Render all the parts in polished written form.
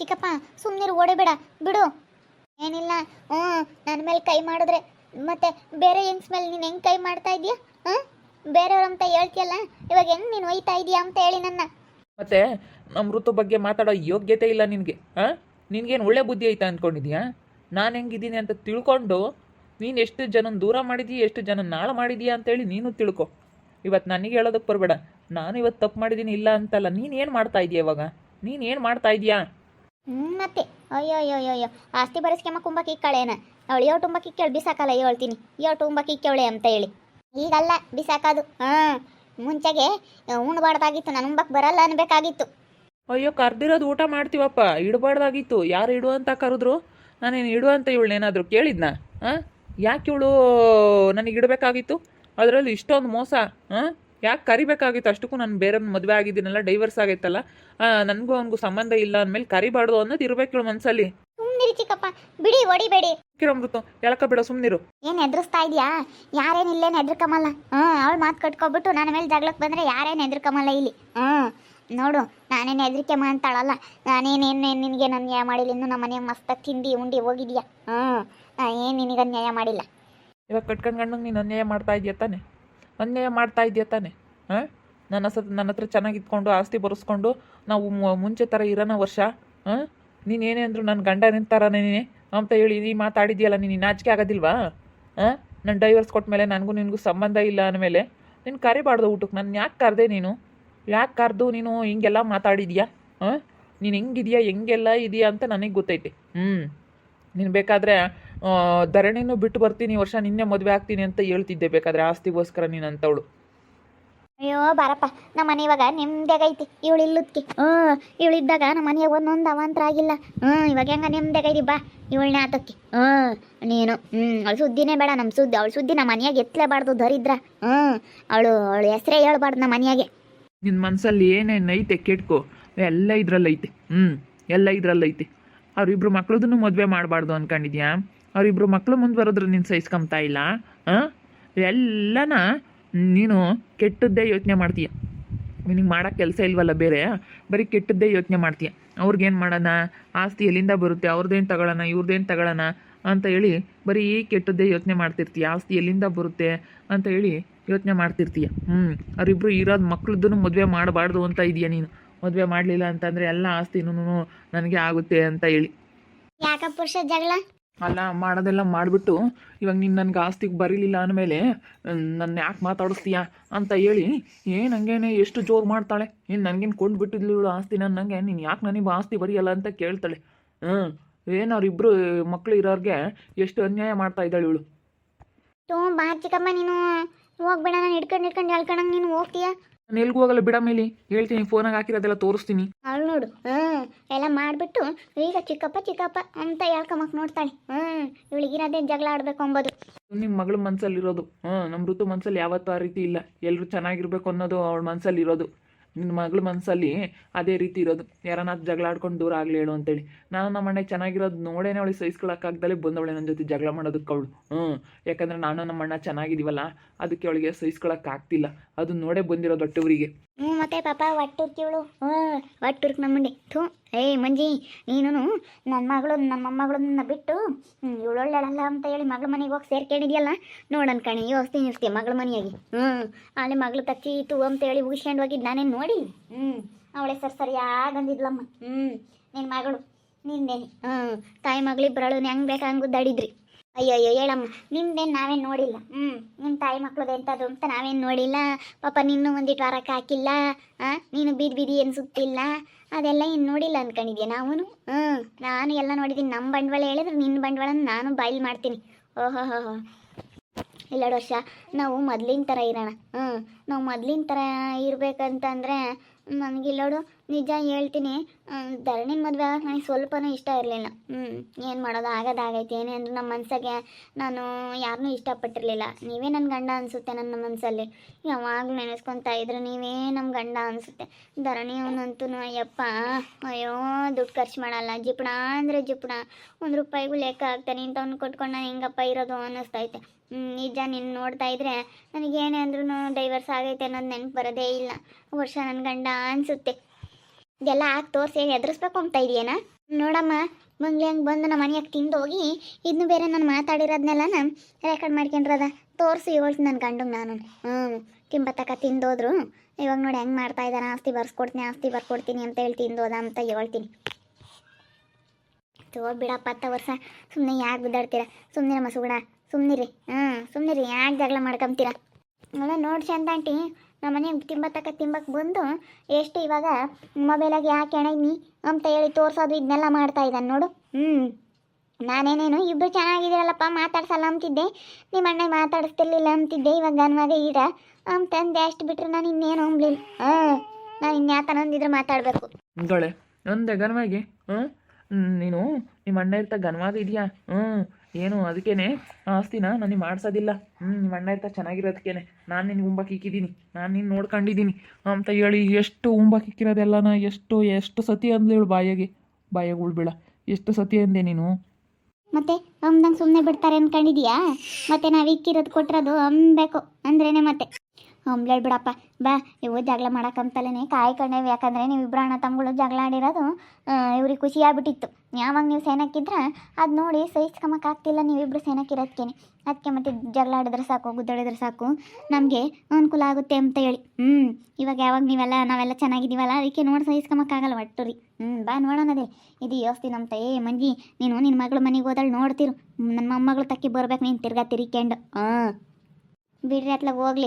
ಚಿಕ್ಕಪ್ಪ ಸುಮ್ಮನಿರು, ಓಡಬೇಡ ಬಿಡು. ಏನಿಲ್ಲ. ಹ್ಞೂ, ನನ್ನ ಮೇಲೆ ಕೈ ಮಾಡಿದ್ರೆ ಮತ್ತೆ ಬೇರೆ ಹೆಂಗ್ಸ್ ಮೇಲೆ ನೀನು ಹೆಂಗೆ ಕೈ ಮಾಡ್ತಾ ಇದೀಯಾ? ಹಾಂ, ಬೇರೆಯವ್ರಂತ ಹೇಳ್ತೀಯಲ್ಲ, ಇವಾಗ ಹೆಂಗೆ ನೀನು ಒಯ್ತಾ ಇದೀಯಾ ಅಂತ ಹೇಳಿ ನನ್ನ. ಮತ್ತೆ ನಮ್ಮ ಋತು ಬಗ್ಗೆ ಮಾತಾಡೋ ಯೋಗ್ಯತೆ ಇಲ್ಲ ನಿನಗೆ. ಹಾಂ, ನಿನಗೇನು ಒಳ್ಳೆ ಬುದ್ಧಿ ಐತಾ ಅಂದ್ಕೊಂಡಿದ್ಯಾ? ನಾನು ಹೆಂಗಿದ್ದೀನಿ ಅಂತ ತಿಳ್ಕೊಂಡು ನೀನು ಎಷ್ಟು ಜನ ದೂರ ಮಾಡಿದೀಯ, ಎಷ್ಟು ಜನ ನಾಳೆ ಮಾಡಿದೀಯಾ ಅಂತೇಳಿ ನೀನು ತಿಳ್ಕೊ. ಇವತ್ತು ನನಗೆ ಹೇಳೋದಕ್ಕೆ ಬರಬೇಡ. ನಾನು ಇವತ್ತು ತಪ್ಪು ಮಾಡಿದ್ದೀನಿ ಇಲ್ಲ ಅಂತಲ್ಲ. ನೀನು ಏನು ಮಾಡ್ತಾ ಇದೀಯ ಇವಾಗ? ನೀನು ಏನು ಮಾಡ್ತಾ ಇದೀಯಾ? ಮತ್ತೆ ಅಯ್ಯೋ ಅಯ್ಯೋ ಅಯ್ಯೋ ಅಯ್ಯೋ, ಆಸ್ತಿ ಬರೆಸ್ಕೆಮ್ಮ ಕುಂಬಕ್ಕೆ ಇಕ್ಕಳೇನ ಅವಳು? ಏಳು ತುಂಬಕ್ಕೆ ಇಕ್ಕೇಳು, ಬಿಸಾಕಲ್ಲ ಹೇಳ್ತೀನಿ. ಏಳು ತುಂಬಕ್ಕೆ ಇಕ್ಕವಳೆ ಅಂತ ಹೇಳಿ ಈಗಲ್ಲ ಬಿಸಾಕೋದು. ಹಾಂ, ಮುಂಚೆಗೆ ಉಣ್ಬಾರ್ದಾಗಿತ್ತು, ನಾನು ಉಂಬಕ್ಕೆ ಬರಲ್ಲ ಅನ್ಬೇಕಾಗಿತ್ತು. ಅಯ್ಯೋ, ಕರ್ದಿರೋದು ಊಟ ಮಾಡ್ತೀವಪ್ಪ, ಇಡಬಾರ್ದಾಗಿತ್ತು. ಯಾರು ಇಡು ಅಂತ ಕರೆದ್ರು? ನಾನೇನು ಇಡು ಅಂತ ಇವಳನ್ನೇನಾದರೂ ಕೇಳಿದ್ನಾ? ಹಾಂ, ಯಾಕೆ ಇವಳು ನನಗೆ ಇಡಬೇಕಾಗಿತ್ತು? ಅದರಲ್ಲಿ ಇಷ್ಟೊಂದು ಮೋಸ. ಹಾಂ, ಯಾಕೆ ಕರಿಬೇಕಾಗಿತ್ತು? ಅಷ್ಟಕ್ಕೂ ನಾನು ಬೇರೆ ಮದುವೆ ಆಗಿದ್ದೀನಲ್ಲ, ಡೈವರ್ಸ್ ಆಗೈತಲ್ಲ, ನನಗೂ ಅವನಿಗೂ ಸಂಬಂಧ ಇಲ್ಲ ಅಂದಮೇಲೆ ಕರಿಬಾರ್ದು ಅನ್ನೋದು ಇರಬೇಕು ಇವಳು ಮನಸ್ಸಲ್ಲಿ. ಸುಮ್ಮನಿರಿ ಚಿಕ್ಕಪ್ಪ, ಬಿಡಿ, ಹೊಡಿಬೇಡಿ. ಕಿರಮೃತು ಎಳಕ ಬಿಡ, ಸುಮ್ಮನಿರು. ಏನು ಎದುರಿಸ್ತಾ ಇದೆಯಾ? ಯಾರೇನು ಇಲ್ಲೇನು ಹೆದರ್ಕಮಲ್ಲ. ಅವಳು ಮಾತು ಕಟ್ಕೊಬಿಟ್ಟು ನನ್ನ ಮೇಲೆ ಜಗಳಕ್ಕೆ ಬಂದರೆ ಯಾರೇನು ಹೆದರ್ಕಮಲ್ಲ ಇಲ್ಲಿ. ನೋಡು, ನಾನೇನು ಹೆದರಿಕೆ ಅಂತಾಳಲ್ಲ. ನಾನೇನೇನು ನಿನಗೆ ನಾನು ನ್ಯಾಯ ಮಾಡಿಲ್ಲ. ಇನ್ನು ನಮ್ಮ ಮನೆಯ ಮಸ್ತಾಗಿ ತಿಂಡಿ ಉಂಡಿ ಹೋಗಿದ್ಯಾ? ಏನು ನಿನಗೆ ಅನ್ಯಾಯ ಮಾಡಿಲ್ಲ. ಇವಾಗ ಕಟ್ಕೊಂಡ್ಗಂಡಂಗೆ ನೀನು ಅನ್ಯಾಯ ಮಾಡ್ತಾ ಇದೆಯಾ ತಾನೆ? ಅನ್ಯಾಯ ಮಾಡ್ತಾ ಇದೆಯಾ ತಾನೆ? ಹಾಂ, ನನ್ನ ಹತ್ರ ಚೆನ್ನಾಗಿ ಇದ್ಕೊಂಡು ಆಸ್ತಿ ಬರೆಸ್ಕೊಂಡು ನಾವು ಮುಂಚೆ ಥರ ಇರೋಣ ವರ್ಷ. ಹಾಂ, ನೀನೇನೇ ಅಂದರು ನನ್ನ ಗಂಡ ನಿಂತಾರನೇ ಅಂತ ಹೇಳಿ ನೀ ಮಾತಾಡಿದ್ಯಲ್ಲ, ನೀನು ನಾಚಿಕೆ ಆಗೋದಿಲ್ವಾ? ಹಾಂ, ನಾನು ಡೈವರ್ಸ್ ಕೊಟ್ಮೇಲೆ ನನಗೂ ನಿನಗೂ ಸಂಬಂಧ ಇಲ್ಲ ಅಂದಮೇಲೆ ನೀನು ಕರಿಬಾರ್ದು ಊಟಕ್ಕೆ. ನಾನು ಯಾಕೆ ಕರೆದೆ? ಯಾಕೆ ಕರೆದು ನೀನು ಹಿಂಗೆಲ್ಲ ಮಾತಾಡಿದ್ಯಾ? ಹಾಂ, ನೀನು ಹೆಂಗಿದೆಯಾ, ಹೆಂಗೆಲ್ಲ ಇದೆಯಾ ಅಂತ ನನಗೆ ಗೊತ್ತೈತೆ. ನೀನು ಬೇಕಾದರೆ ಧರಣಿನೂ ಬಿಟ್ಟು ಬರ್ತೀನಿ ವರ್ಷ, ನಿನ್ನೆ ಮದುವೆ ಆಗ್ತೀನಿ ಅಂತ ಹೇಳ್ತಿದ್ದೆ ಬೇಕಾದರೆ ಆಸ್ತಿಗೋಸ್ಕರ ನೀನು ಅಂತವಳು. ಅಯ್ಯೋ ಬಾರಪ್ಪ, ನಮ್ಮ ಮನೆ ಇವಾಗ ನೆಮ್ಮದಿಯಾಗೈತಿ. ಇವಳು ಇಲ್ಲದಕ್ಕೆ ಇವಳಿದ್ದಾಗ ನಮ್ಮ ಮನೆಯಾಗ ಒಂದೊಂದು ಅವಾಂತರ ಆಗಿಲ್ಲ. ಇವಾಗ ಹೆಂಗ ನೆಮ್ಮದಿಯಾಗೈತಿ ಬಾ ಇವಳನ್ನ ಆತಕ್ಕೆ. ನೀನು ಅವಳು ಸುದ್ದಿನೇ ಬೇಡ, ನಮ್ಮ ಸುದ್ದಿ. ಅವಳು ಸುದ್ದಿ ನಮ್ಮ ಮನೆಯಾಗ ಎತ್ತಲೇಬಾರ್ದು, ದರಿದ್ರ. ಅವಳು ಹೆಸರೇ ಹೇಳ್ಬಾರ್ದು ನಮ್ಮ ಮನೆಯಾಗೆ. ನಿನ್ನ ಮನಸ್ಸಲ್ಲಿ ಏನೇನು ಐತೆ ಕೆಟ್ಕೋ, ಎಲ್ಲ ಇದ್ರಲ್ಲೈತೆ. ಎಲ್ಲ ಇದ್ರಲ್ಲೈತೆ. ಅವರಿಬ್ರು ಮಕ್ಳದನ್ನು ಮದುವೆ ಮಾಡಬಾರ್ದು ಅಂದ್ಕೊಂಡಿದ್ಯಾ? ಅವರಿಬ್ರು ಮಕ್ಕಳು ಮುಂದೆ ಬರೋದ್ರೆ ನೀನು ಸಹಿಸ್ಕೊಂತಾ ಇಲ್ಲ. ಎಲ್ಲನ ನೀನು ಕೆಟ್ಟದ್ದೇ ಯೋಚನೆ ಮಾಡ್ತೀಯ. ನಿನಗೆ ಮಾಡೋಕ್ಕೆ ಕೆಲಸ ಇಲ್ವಲ್ಲ ಬೇರೆ, ಬರೀ ಕೆಟ್ಟದ್ದೇ ಯೋಚನೆ ಮಾಡ್ತೀಯ. ಅವ್ರಿಗೇನು ಮಾಡೋಣ, ಆಸ್ತಿ ಎಲ್ಲಿಂದ ಬರುತ್ತೆ, ಅವ್ರದ್ದೇನು ತಗೊಳ್ಳೋಣ, ಇವ್ರದ್ದೇನು ತಗೊಳ್ಳೋಣ ಅಂತ ಹೇಳಿ ಬರೀ ಕೆಟ್ಟದ್ದೇ ಯೋಚನೆ ಮಾಡ್ತಿರ್ತೀಯ. ಆಸ್ತಿ ಎಲ್ಲಿಂದ ಬರುತ್ತೆ ಅಂತ ಹೇಳಿ ಯೋಚನೆ ಮಾಡ್ತಿರ್ತೀಯ. ಅವರಿಬ್ರು ಇರೋದು ಮಕ್ಳದ್ದೂ ಮದುವೆ ಮಾಡಬಾರ್ದು ಅಂತ ಇದೆಯಾ ನೀನು? ಮದುವೆ ಮಾಡಲಿಲ್ಲ ಅಂತಂದರೆ ಎಲ್ಲ ಆಸ್ತಿನೂ ನನಗೆ ಆಗುತ್ತೆ ಅಂತ ಹೇಳಿ. ಯಾಕ ಪುರುಷ ಜಗಳ? ಅಲ್ಲ, ಮಾಡೋದೆಲ್ಲ ಮಾಡಿಬಿಟ್ಟು ಇವಾಗ ನೀನು ನನಗೆ ಆಸ್ತಿಗೆ ಬರೀಲಿಲ್ಲ ಅಂದಮೇಲೆ ನನ್ನ ಯಾಕೆ ಮಾತಾಡಿಸ್ತೀಯ ಅಂತ ಹೇಳಿ ಹಂಗೇನೆ ಎಷ್ಟು ಜೋರು ಮಾಡ್ತಾಳೆ. ನೀನು ನನಗೇನು ಕೊಂಡು ಬಿಟ್ಟಿದ್ಲು ಆಸ್ತಿ ನನಗೆ, ನೀನು ಯಾಕೆ ನನಗೆ ಆಸ್ತಿ ಬರೆಯಲ್ಲ ಅಂತ ಕೇಳ್ತಾಳೆ. ಏನು ಅವರಿಬ್ಬರು ಮಕ್ಕಳು ಇರೋರಿಗೆ ಎಷ್ಟು ಅನ್ಯಾಯ ಮಾಡ್ತಾ ಇದ್ದಾಳೆ ಇವಳು. ಬಾ ಚಿಕ್ಕಮ್ಮ, ನೀನು ಹೋಗ್ಬೇಡ. ನಾನು ಹಿಡ್ಕೊಂಡು ಹೇಳ್ಕೊಂಡಂಗೆ ನೀನು ಹೋಗ್ತೀಯಾ? ನಾನು ಎಲ್ಗೂ ಹೋಗಲ್ಲ ಬಿಡ. ಮೇಲೆ ಹೇಳ್ತೀನಿ, ಫೋನಾಗ ಹಾಕಿರೋದೆಲ್ಲ ತೋರಿಸ್ತೀನಿ. ಅವಳು ನೋಡು, ಎಲ್ಲ ಮಾಡಿಬಿಟ್ಟು ಈಗ ಚಿಕ್ಕಪ್ಪ ಅಂತ ಹೇಳ್ಕೊಂಬಕ್ಕೆ ನೋಡ್ತಾಳೆ. ಇವಳಿಗಿರೋದೇ ಜಗಳ ಆಡಬೇಕು ಅಂಬೋದು ನಿಮ್ಮ ಮಗಳ ಮನಸ್ಸಲ್ಲಿರೋದು. ನಮ್ಮ ಋತು ಮನಸ್ಸಲ್ಲಿ ಯಾವತ್ತೂ ಆ ರೀತಿ ಇಲ್ಲ. ಎಲ್ಲರೂ ಚೆನ್ನಾಗಿರ್ಬೇಕು ಅನ್ನೋದು ಅವಳ ಮನಸ್ಸಲ್ಲಿರೋದು. ನಿನ್ನ ಮಗಳ ಮನಸ್ಸಲ್ಲಿ ಅದೇ ರೀತಿ ಇರೋದು. ಯಾರನ್ನ ಜಗಳ ಆಡ್ಕೊಂಡು ದೂರ ಆಗಲಿ ಹೇಳು ಅಂತೇಳಿ. ನಾನು ನಮ್ಮ ಅಣ್ಣ ಚೆನ್ನಾಗಿರೋದು ನೋಡೇನೆ ಅವಳಿಗೆ ಸಹಿಸ್ಕೊಳಕ್ಕಾಗ್ದಲೇ ಬಂದವಳೆ ನನ್ನ ಜೊತೆ ಜಗಳ ಮಾಡೋದಕ್ಕೆ ಅವಳು. ಯಾಕಂದರೆ ನಾನು ನಮ್ಮ ಅಣ್ಣ ಚೆನ್ನಾಗಿದ್ದೀವಲ್ಲ, ಅದಕ್ಕೆ ಅವಳಿಗೆ ಸಹಿಸ್ಕೊಳಕ್ಕಾಗ್ತಿಲ್ಲ. ಅದು ನೋಡೇ ಬಂದಿರೋದು ಹೊಟ್ಟೆವರಿಗೆ. ಮತ್ತೆ ಪಾಪ ಒಟ್ಟುರ್ತಿವಳು. ಒಟ್ಟುರ್ಕ್ ನಮ್ಮಂಡೆ ಮಂಜಿ, ನೀನು ನನ್ನ ಮಗಳು ನಮ್ಮ ಮೊಮ್ಮಗಳನ್ನ ಬಿಟ್ಟು ಇವಳೊಳ್ಳೆಳಲ್ಲ ಅಂತ ಹೇಳಿ ಮಗಳ ಮನೆಗೆ ಹೋಗಿ ಸೇರ್ಕೊಂಡಿದ್ಯಲ್ಲ, ನೋಡನ್ ಕಣಿ ಯೋಸ್ತೀನಿ ಮಗಳ ಮನೆಯಾಗಿ. ಅಲ್ಲಿ ಮಗಳು ತಚ್ಚಿ ತೂ ಅಂತೇಳಿ ಉಗಿಸ್ಕೊಂಡು ಹೋಗಿದ್ದು ನಾನೇನು ನೋಡಿ. ಅವಳೆ ಸರಿಯಾಗಂದಿದ್ಲಮ್ಮ. ನಿನ್ನ ಮಗಳು ನಿಂದೇನೆ. ತಾಯಿ ಮಗಳಿಬ್ಬರಳು ಹೆಂಗೆ ಬೇಕಾ ಹಂಗೆ ಗುದ್ದಾಡಿದ್ರಿ. ಅಯ್ಯೋ ಹೇಳಮ್ಮ, ನಿಮ್ದೇನು ನಾವೇನು ನೋಡಿಲ್ಲ. ನಿಮ್ಮ ತಾಯಿ ಮಕ್ಳದ್ದು ಎಂಥದ್ದು ಅಂತ ನಾವೇನು ನೋಡಿಲ್ಲ. ಪಾಪ ನಿನ್ನೂ ಒಂದಿಟ್ಟು ವಾರಕ್ಕೆ ಹಾಕಿಲ್ಲ. ನೀನು ಬೀದಿ ಏನು ಸುತ್ತಿಲ್ಲ, ಅದೆಲ್ಲ ಇನ್ನು ನೋಡಿಲ್ಲ ಅಂದ್ಕೊಂಡಿದ್ಯಾ? ನಾವು ನಾನು ಎಲ್ಲ ನೋಡಿದ್ದೀನಿ. ನಮ್ಮ ಬಂಡವಾಳ ಹೇಳಿದ್ರೆ ನಿನ್ನ ಬಂಡವಾಳನ ನಾನು ಬಾಯ್ಲ್ ಮಾಡ್ತೀನಿ. ಓಹೋ ಇಲ್ಲೆರಡು ವರ್ಷ ನಾವು ಮೊದಲಿನ ಥರ ಇರೋಣ. ನಾವು ಮೊದಲಿನ ಥರ ಇರಬೇಕಂತಂದರೆ ನನಗಿಲ್ಲೋಡು ನಿಜ ಹೇಳ್ತೀನಿ, ಧರಣಿನ ಮದುವೆ ಆಗೋಕೆ ನನಗೆ ಸ್ವಲ್ಪನೂ ಇಷ್ಟ ಇರಲಿಲ್ಲ. ಏನು ಮಾಡೋದು, ಆಗೋದಾಗೈತೆ. ಏನೇ ಅಂದರೂ ನಮ್ಮ ಮನಸ್ಸಿಗೆ ನಾನು ಯಾರನ್ನೂ ಇಷ್ಟಪಟ್ಟಿರಲಿಲ್ಲ. ನೀವೇ ನನ್ನ ಗಂಡ ಅನಿಸುತ್ತೆ. ನನ್ನ ಮನಸ್ಸಲ್ಲಿ ಯಾವಾಗಲೂ ನೆನೆಸ್ಕೊತಾ ಇದ್ರೆ ನೀವೇ ನಮ್ಮ ಗಂಡ ಅನಿಸುತ್ತೆ. ಧರಣಿ ಅವನಂತೂ ಅಯ್ಯಪ್ಪ, ಅಯ್ಯೋ ದುಡ್ಡು ಖರ್ಚು ಮಾಡಲ್ಲ. ಜಿಪಣ ಅಂದರೆ ಜಿಪಣ, ₹1 ಲೆಕ್ಕ ಆಗ್ತಾನೆ. ಇಂಥವ್ನು ಕೊಟ್ಕೊಂಡು ನಾನು ಹೆಂಗಪ್ಪ ಇರೋದು ಅನ್ನಿಸ್ತೈತೆ. ನಿಜ ನಿನ್ನ ನೋಡ್ತಾ ಇದ್ರೆ ನನಗೇನೇ ಅಂದ್ರೂ ಡೈವರ್ಸ್ ಆಗೈತೆ ಅನ್ನೋದು ನೆನಪು ಬರೋದೇ ಇಲ್ಲ. ವರ್ಷ ನನ್ನ ಗಂಡ ಅನಿಸುತ್ತೆ. ಇದೆಲ್ಲ ಹಾಕಿ ತೋರಿಸಿ ಎದುರಿಸ್ಬೇಕು ಅಂತ ಇದೆಯೇನಾ? ನೋಡಮ್ಮ ಮಂಗ್ಲಿ ಹಂಗೆ ಬಂದು ನಮ್ಮ ಮನೆಯಾಗ ತಿಂದು ಹೋಗಿ ಇದನ್ನು ಬೇರೆ ನಾನು ಮಾತಾಡಿರೋದನ್ನೆಲ್ಲ ನಾನು ರೆಕಾರ್ಡ್ ಮಾಡ್ಕೊಂಡ್ರದ ತೋರಿಸಿ ಹೇಳ್ತೀನಿ ನನ್ನ ಗಂಡಂಗೆ ನಾನು ತಿಂಬತ್ತಕ್ಕ ತಿಂದೋದ್ರು ಇವಾಗ ನೋಡಿ ಹೆಂಗೆ ಮಾಡ್ತಾ ಇದ್ದಾನೆ ಆಸ್ತಿ ಬರ್ಕೊಡ್ತೀನಿ ಅಂತ ಹೇಳಿ ತಿಂದೋದ ಅಂತ ಹೇಳ್ತೀನಿ. ಬಿಡಪ್ಪ 10 ವರ್ಷ ಸುಮ್ಮನೆ ಯಾಕೆ ಬಿದ್ದಾಡ್ತೀರ, ಸುಮ್ಮನೆ ಮಸುಗುಣ ಸುಮ್ಮನಿರಿ. ಸುಮ್ಮನಿರಿ, ಯಾಕೆ ಜಗಳ ಮಾಡ್ಕೊಂತೀರ. ನೋಡಿ ಚಂದಾಂಟಿ ನಮ್ಮ ಮನೆಗೆ ತಿಂಬಕ್ಕೆ ಬಂದು ಎಷ್ಟು ಇವಾಗ ಮೊಬೈಲಾಗಿ ಯಾಕೆ ಎಣೈನಿ ಅಂತ ಹೇಳಿ ತೋರಿಸೋದು ಇದನ್ನೆಲ್ಲ ಮಾಡ್ತಾ ಇದ್ದಾನೆ ನೋಡು. ನಾನೇನೇನು ಇಬ್ಬರು ಚೆನ್ನಾಗಿದ್ದೀರಲ್ಲಪ್ಪ ಮಾತಾಡ್ಸಲ್ಲ ಅಂತಿದ್ದೆ, ನಿಮ್ಮ ಅಣ್ಣ ಮಾತಾಡಿಸ್ತಿರ್ಲಿಲ್ಲ ಅಂತಿದ್ದೆ, ಇವಾಗ ಗನ್ವಾಗ ಈಗ ಅಂತಂದೆ. ಅಷ್ಟು ಬಿಟ್ಟರೆ ನಾನು ಇನ್ನೇನು ಅಂಬ್ಲಿಲ್ಲ. ನಾನು ಇನ್ಯಾತನಂದಿದ್ರೆ ಮಾತಾಡಬೇಕು ಗಳೆ ಒಂದೇ ಗನ್ವಾಗಿ. ನೀನು ನಿಮ್ಮ ಅಣ್ಣ ಇರ್ತಾ ಗನ್ವಾಗ ಇದೆಯಾ? ಏನು ಅದಕ್ಕೇನೆ ಆಸ್ತಿನ ನನಗೆ ಮಾಡ್ಸೋದಿಲ್ಲ. ನಿಮ್ಮ ಅಣ್ಣ ಇರ್ತಾ ಚೆನ್ನಾಗಿರೋದಕ್ಕೇನೆ ನಾನು ನಿನ್ಗೆ ಉಂಬಕ್ಕೆ ಇಕ್ಕಿದ್ದೀನಿ, ನಾನು ನಿನ್ನ ನೋಡ್ಕೊಂಡಿದ್ದೀನಿ ಅಂತ ಹೇಳಿ ಎಷ್ಟು ಉಂಬಕ್ಕೆ ಇಕ್ಕಿರೋದೆಲ್ಲನ ಎಷ್ಟು ಸತಿ ಅಂದ್ಲೇಳು ಬಾಯಿಗೆ ಉಳ್ಬೇಡ. ಎಷ್ಟು ಸತಿ ಅಂದೆ ನೀನು? ಮತ್ತೆ ಅಂದಂಗೆ ಸುಮ್ಮನೆ ಬಿಡ್ತಾರೆ ಅನ್ಕೊಂಡಿದೀಯಾ? ಮತ್ತೆ ನಾವು ಇಕ್ಕಿರೋದು ಕೊಟ್ಟಿರೋದು ಅಂಬೇಕು ಅಂದ್ರೇನೆ ಮತ್ತೆ ಅಂಬ್ಲೇಳ್ ಬಿಡಪ್ಪ. ಬಾ ಇವು ಜಗಳ ಮಾಡೋಕ್ಕಂತಲೇ ಕಾಯ್ಕೊಂಡೇವು, ಯಾಕಂದರೆ ನೀವು ಇಬ್ಬರು ಅಣ್ಣ ತಮ್ಮಗಳು ಜಗಳ ಆಡಿರೋದು ಇವ್ರಿಗೆ ಖುಷಿ ಆಗ್ಬಿಟ್ಟಿತ್ತು. ಯಾವಾಗ ನೀವು ಸೇನಕ್ಕಿದ್ರೆ ಅದು ನೋಡಿ ಸಹಿಸ್ಕೊಂಬಕ್ಕಾಗ್ತಿಲ್ಲ ನೀವಿಬ್ಬರು ಸೇನಕ್ಕಿರೋದಕ್ಕೇನೆ. ಅದಕ್ಕೆ ಮತ್ತೆ ಜಗಳ ಆಡಿದ್ರೆ ಸಾಕು, ಗುದ್ದಾಡಿದ್ರೆ ಸಾಕು, ನಮಗೆ ಅನುಕೂಲ ಆಗುತ್ತೆ ಅಂತ ಹೇಳಿ. ಇವಾಗ ಯಾವಾಗ ನಾವೆಲ್ಲ ಚೆನ್ನಾಗಿದ್ದೀವಲ್ಲ, ಅದಕ್ಕೆ ನೋಡಿ ಸಹಿಸ್ಕೊಂಬಕ್ಕಾಗಲ್ಲ ಒಟ್ಟು ರೀ. ಬಾ ನೋಡೋಣದೇ ಇದು ಯೋಸ್ತಿ ನಮ್ತ. ಮಂಜಿ ನೀನು ನಿನ್ನ ಮಗಳು ಮನೆಗೆ ಹೋದಳು ನೋಡ್ತಿರು, ನನ್ನ ಮೊಮ್ಮಗಳು ತಕ್ಕಿ ಬರ್ಬೇಕು ನೀನು ತಿರ್ಗಾ ತಿರ್ಕೊಂಡು. ಬಿಡ್ರಿ ಅತ್ಲಾಗ ಹೋಗ್ಲಿ.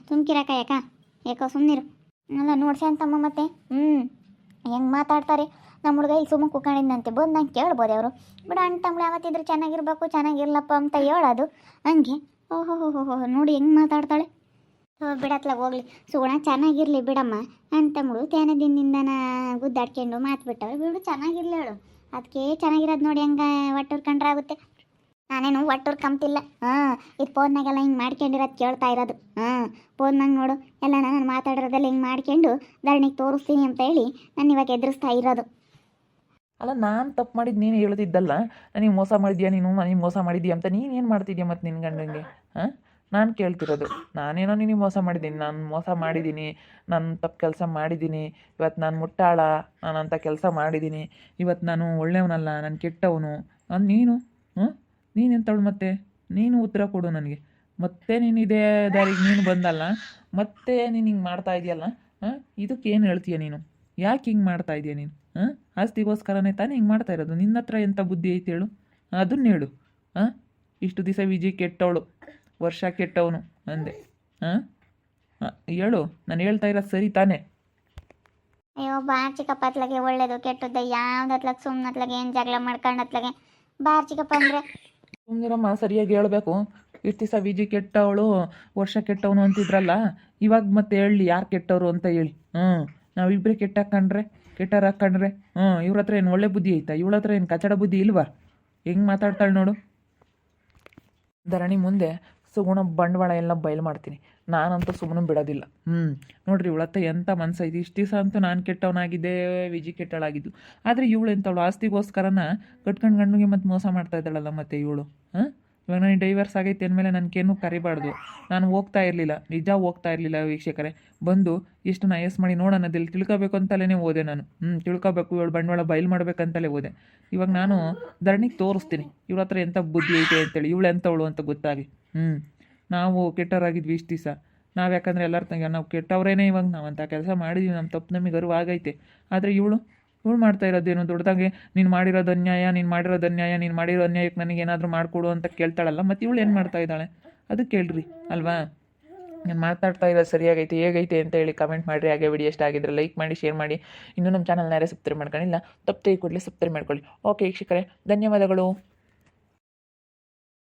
ಸುಮ್ಕಿರಕ್ಕ ಯಾಕೋ ಸುಮ್ಮನಿರು. ಅಲ್ಲ ನೋಡ್ಸಿ ಅಂತಮ್ಮ ಮತ್ತೆ ಹೆಂಗೆ ಮಾತಾಡ್ತಾರೆ. ನಮ್ಮ ಹುಡುಗ ಇಲ್ಲಿ ಸುಮ್ಮ ಕುತ್ಕೊಂಡಿದ್ದಂತೆ ಬಂದು ನಂಗೆ ಕೇಳ್ಬೋದು ಅವರು. ಬಿಡ ಅಣ್ಣ ತಮ್ಮಳು ಯಾವತ್ತಿದ್ರು ಚೆನ್ನಾಗಿರ್ಬೇಕು, ಚೆನ್ನಾಗಿರ್ಲಪ್ಪ ಅಂತ ಹೇಳೋದು ಹಂಗೆ. ಓಹೋ ನೋಡಿ ಹೆಂಗೆ ಮಾತಾಡ್ತಾಳೆ. ಬಿಡತ್ಲಾಗ ಹೋಗ್ಲಿ, ಸುಗುಣ ಚೆನ್ನಾಗಿರಲಿ ಬಿಡಮ್ಮ. ಅಣ್ಣ ತಮ್ಮಳು ದಿನದಿಂದನ ಗುದ್ದಾಡ್ಕೊಂಡು ಮಾತು ಬಿಡು ಚೆನ್ನಾಗಿರ್ಲಿ ಹೇಳು. ಅದಕ್ಕೆ ಚೆನ್ನಾಗಿರೋದು ನೋಡಿ ಹೆಂಗೆ ಒಟ್ಟುರ್ಕೊಂಡ್ರೆ ಆಗುತ್ತೆ. ನಾನೇನು ಒಟ್ಟೂರು ಕಂತಿಲ್ಲ. ಇದು ಫೋನ್ನಾಗೆಲ್ಲ ಹಿಂಗೆ ಮಾಡ್ಕೊಂಡಿರೋದು ಕೇಳ್ತಾ ಇರೋದು. ಫೋನ್ನಾಗ ನೋಡು ಎಲ್ಲ ನಾನು ಮಾತಾಡಿರೋದೆಲ್ಲ ಹಿಂಗೆ ಮಾಡ್ಕೊಂಡು ಧರಣಿಗೆ ತೋರಿಸ್ತೀನಿ ಅಂತ ಹೇಳಿ ನಾನು ಇವಾಗ ಎದುರಿಸ್ತಾ ಇರೋದು. ಅಲ್ಲ ನಾನು ತಪ್ಪು ಮಾಡಿದ್ದು ನೀನು ಹೇಳ್ತಿದ್ದಲ್ಲ, ನನಗೆ ಮೋಸ ಮಾಡಿದ್ಯಾ ನೀನು, ನನಗೆ ಮೋಸ ಮಾಡಿದ್ಯಾ ಅಂತ ನೀನೇನು ಮಾಡ್ತಿದ್ಯಾ ಮತ್ತು ನಿನ್ನ ಗಂಡಂಗೆ? ನಾನು ಕೇಳ್ತಿರೋದು, ನಾನೇನೋ ನಿನಗೆ ಮೋಸ ಮಾಡಿದ್ದೀನಿ, ನಾನು ಮೋಸ ಮಾಡಿದ್ದೀನಿ, ನಾನು ತಪ್ಪು ಕೆಲಸ ಮಾಡಿದ್ದೀನಿ, ಇವತ್ತು ನಾನು ಮುಟ್ಟಾಳ, ನಾನಂಥ ಕೆಲಸ ಮಾಡಿದ್ದೀನಿ, ಇವತ್ತು ನಾನು ಒಳ್ಳೆಯವನಲ್ಲ, ನಾನು ಕೆಟ್ಟವನು ಅಂತ ನೀನೆಂತವಳು ಮತ್ತೆ? ನೀನು ಉತ್ತರ ಕೊಡು ನನಗೆ. ಮತ್ತೆ ನೀನು ಇದೇ ದಾರಿಗೆ ನೀನು ಬಂದಲ್ಲ, ಮತ್ತೆ ನೀನು ಹಿಂಗೆ ಮಾಡ್ತಾ ಇದೆಯಲ್ಲ, ಇದಕ್ಕೆ ಏನು ಹೇಳ್ತೀಯ ನೀನು? ಯಾಕೆ ಹಿಂಗೆ ಮಾಡ್ತಾ ಇದೆಯಾ ನೀನು? ಆಸ್ತಿಗೋಸ್ಕರನೇ ತಾನೇ ಹಿಂಗೆ ಮಾಡ್ತಾ ಇರೋದು? ನಿನ್ನ ಹತ್ರ ಎಂಥ ಬುದ್ಧಿ ಐತೆ ಹೇಳು, ಅದನ್ನ ಹೇಳು. ಇಷ್ಟು ದಿವಸ ವಿಜಿ ಕೆಟ್ಟವಳು, ವರ್ಷ ಕೆಟ್ಟವನು ಅಂದೆ. ಹೇಳು, ನಾನು ಹೇಳ್ತಾ ಇರೋದು ಸರಿ ತಾನೇ? ಅಯ್ಯೋ ಬಾರ್ ಚಿಕ್ಕಪ್ಪ ಅತ್ಲಾಗೆ ಒಳ್ಳೇದು ಕೆಟ್ಟದ್ದು ಯಾವ್ದತ್ಲಾಗ ಸುಮ್ಮನತ್ಲಾಗೆ ಏನು ಜಗಳ ಮಾಡ್ಕೊಂಡತ್ಲಾಗೆ ಬಾರ್ ಚಿಕ್ಕಪ್ಪ ಅಂದರೆ ಸುಮ್ಮನಿರಮ್ಮ, ಸರಿಯಾಗಿ ಹೇಳಬೇಕು. ಇಷ್ಟು ದಿವಸ ವಿಜಿ ಕೆಟ್ಟವಳು, ವರ್ಷ ಕೆಟ್ಟವನು ಅಂತಿದ್ರಲ್ಲ, ಇವಾಗ ಮತ್ತೆ ಹೇಳಿ ಯಾರು ಕೆಟ್ಟವರು ಅಂತ ಹೇಳಿ. ನಾವಿಬ್ಬರೇ ಕೆಟ್ಟಾರ ಹಾಕೊಂಡ್ರೆ ಇವ್ರ ಹತ್ರ ಏನು ಒಳ್ಳೆ ಬುದ್ಧಿ ಐತಾ? ಇವಳ ಹತ್ರ ಏನು ಕಚಡ ಬುದ್ಧಿ ಇಲ್ವಾ? ಹೆಂಗೆ ಮಾತಾಡ್ತಾಳೆ ನೋಡು. ಧರಣಿ ಮುಂದೆ ಸುಗುಣ ಬಂಡವಾಳ ಎಲ್ಲ ಬಯಲು ಮಾಡ್ತೀನಿ. ನಾನಂತೂ ಸುಮ್ಮನೆ ಬಿಡೋದಿಲ್ಲ. ನೋಡ್ರಿ ಇವಳತ್ತ ಎಂಥ ಮನಸ್ಸೈತಿ. ಇಷ್ಟು ದಿವಸ ಅಂತೂ ನಾನು ಕೆಟ್ಟವನಾಗಿದ್ದೆ, ವಿಜಿ ಕೆಟ್ಟವಳಾಗಿದ್ದು. ಆದರೆ ಇವಳು ಎಂಥವಳು ಆಸ್ತಿಗೋಸ್ಕರನ ಕಟ್ಕೊಂಡು ಗಂಡಿಗೆ ಮತ್ತೆ ಮೋಸ ಮಾಡ್ತಾ ಇದ್ದಾಳಲ್ಲ ಮತ್ತೆ ಇವಳು. ಇವಾಗ ನನಗೆ ಡೈವರ್ಸ್ ಆಗೈತೆ ಅಂದಮೇಲೆ ನನಗೇನು ಕರಿಬಾರ್ದು. ನಾನು ಹೋಗ್ತಾ ಇರಲಿಲ್ಲ, ನಿಜ ಹೋಗ್ತಾ ಇರಲಿಲ್ಲ ವೀಕ್ಷಕರೇ. ಬಂದು ಎಷ್ಟು ನಯಸ್ ಮಾಡಿ ನೋಡೋಣದಿಲ್ಲ ತಿಳ್ಕೊಬೇಕು ಅಂತಲೇ ಹೋದೆ ನಾನು. ತಿಳ್ಕೊಬೇಕು, ಇವಳು ಬಂಡವಾಳ ಬಯಲು ಮಾಡ್ಬೇಕಂತಲೇ ಹೋದೆ. ಇವಾಗ ನಾನು ಧರಣಿಗೆ ತೋರಿಸ್ತೀನಿ ಇವಳ ಹತ್ರ ಎಂಥ ಬುದ್ಧಿ ಐತೆ ಅಂತೇಳಿ, ಇವಳು ಎಂಥವಳು ಅಂತ ಗೊತ್ತಾಗಿ. ನಾವು ಕೆಟ್ಟವರಾಗಿದ್ವಿ ಇಷ್ಟು ದಿವಸ. ನಾವು ಯಾಕಂದರೆ ಎಲ್ಲರ ತಂಗ ನಾವು ಕೆಟ್ಟವರೇನೇ. ಇವಾಗ ನಾವು ಅಂಥ ಕೆಲಸ ಮಾಡಿದ್ವಿ, ನಮ್ಮ ತಪ್ಪು ನಮಗೆ ಅರಿವು ಆಗೈತೆ. ಆದರೆ ಇವಳು ಮಾಡ್ತಾ ಇರೋದೇನು ದೊಡ್ಡದಾಗೆ, ನೀನು ಮಾಡಿರೋದು ಅನ್ಯಾಯ, ನೀನು ಮಾಡಿರೋ ಅನ್ಯಾಯಕ್ಕೆ ನನಗೇನಾದರೂ ಮಾಡಿಕೊಡು ಅಂತ ಕೇಳ್ತಾಳಲ್ಲ. ಮತ್ತು ಇವಳು ಏನು ಮಾಡ್ತಾ ಇದ್ದಾಳೆ ಅದು ಕೇಳ್ರಿ ಅಲ್ವಾ? ನಾನು ಮಾತಾಡ್ತಾ ಇರೋದು ಸರಿಯಾಗೈತೆ ಹೇಗೈತೆ ಅಂತ ಹೇಳಿ ಕಮೆಂಟ್ ಮಾಡಿರಿ. ಹಾಗೆ ವಿಡಿಯೋ ಇಷ್ಟ ಆಗಿದ್ರೆ ಲೈಕ್ ಮಾಡಿ, ಶೇರ್ ಮಾಡಿ. ಇನ್ನೂ ನಮ್ಮ ಚಾನಲ್ನ ಯಾರೇ ಸಬ್ಸ್ಕ್ರೈಬ್ ಮಾಡ್ಕೊಂಡಿಲ್ಲ, ತಪ್ಪು ಕೂಡಲೇ ಸಬ್ಸ್ಕ್ರೈಬ್ ಮಾಡ್ಕೊಳ್ಳಿ. ಓಕೆ ವೀಕ್ಷಕರೇ, ಧನ್ಯವಾದಗಳು.